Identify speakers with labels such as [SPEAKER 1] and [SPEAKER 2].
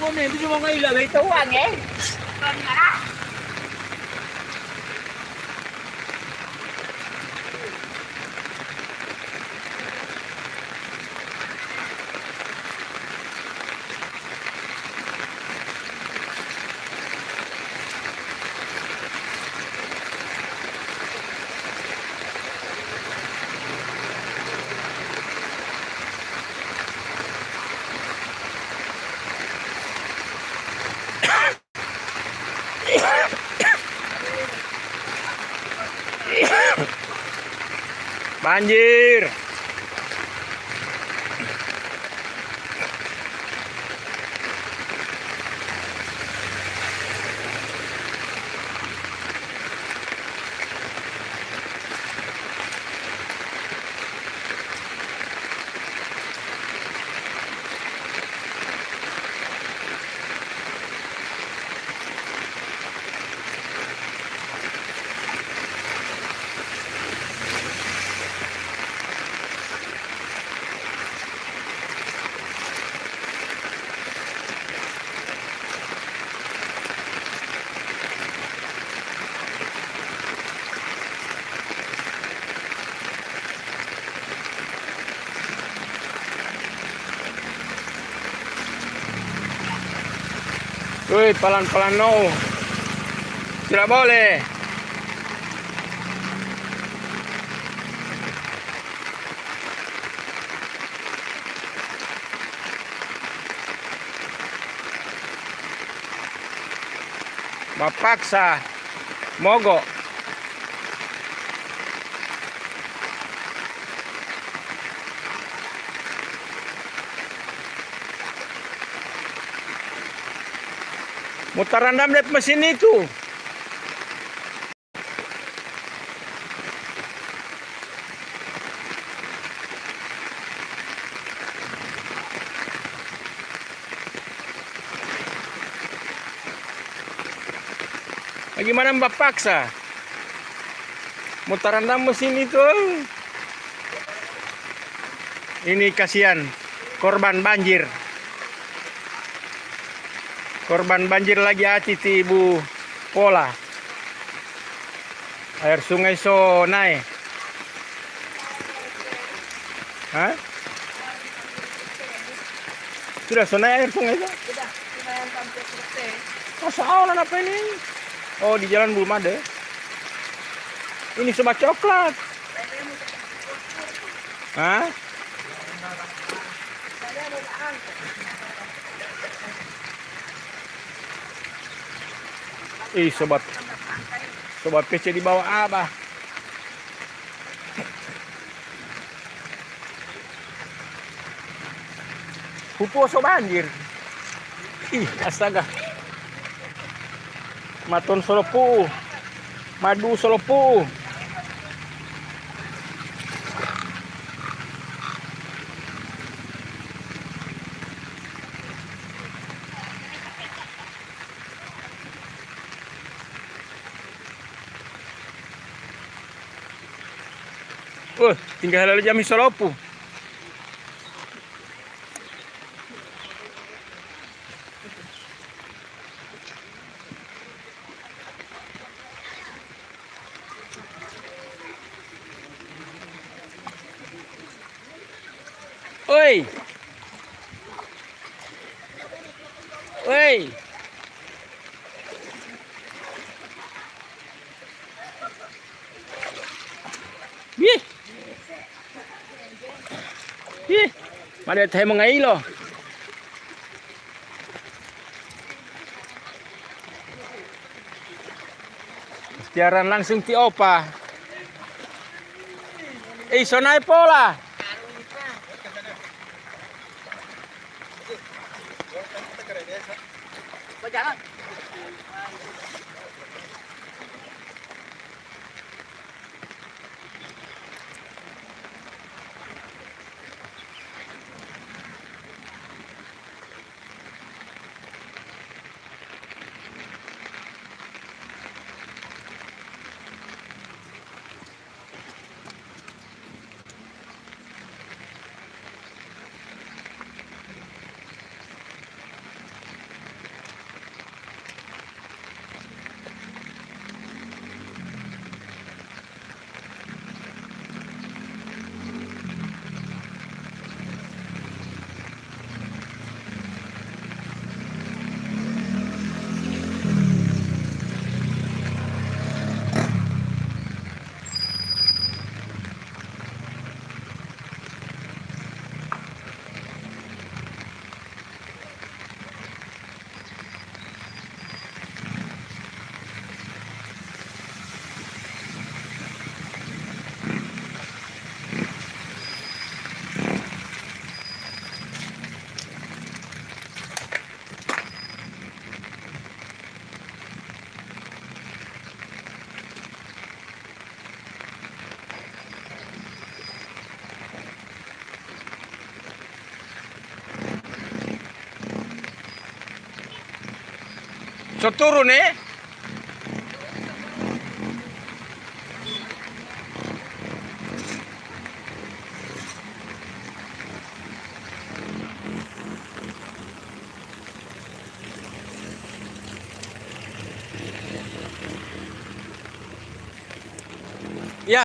[SPEAKER 1] Hôm nay bisa mau ngilang itu uang ya. Banjir. Woi, pelan-pelan no. Tidak boleh. Mapaksa mogok. Mutar randam deh mesin itu. Bagaimana Mbak paksa? Mutar randam mesin itu. Ini kasihan korban banjir. Korban banjir lagi hati ti Ibu Pola. Air sungai so naik. Hah? Sudah so naik air sungai itu?
[SPEAKER 2] Sudah sampai selesai.
[SPEAKER 1] Masa awalan apa ini? Oh, di jalan belum ada. Ini sobat coklat. Hah? Ih, sobat PC di bawah apa? Puposo banjir. Ih, astaga. Maton Solopu. Madu Solopu. Tinggal lalu jam Solopu. Oi. Oi. Ih. Ih. Mana teh mengai lo. Siaran langsung ti opa. Sonai pola.
[SPEAKER 2] Jangan.
[SPEAKER 1] So turun nih.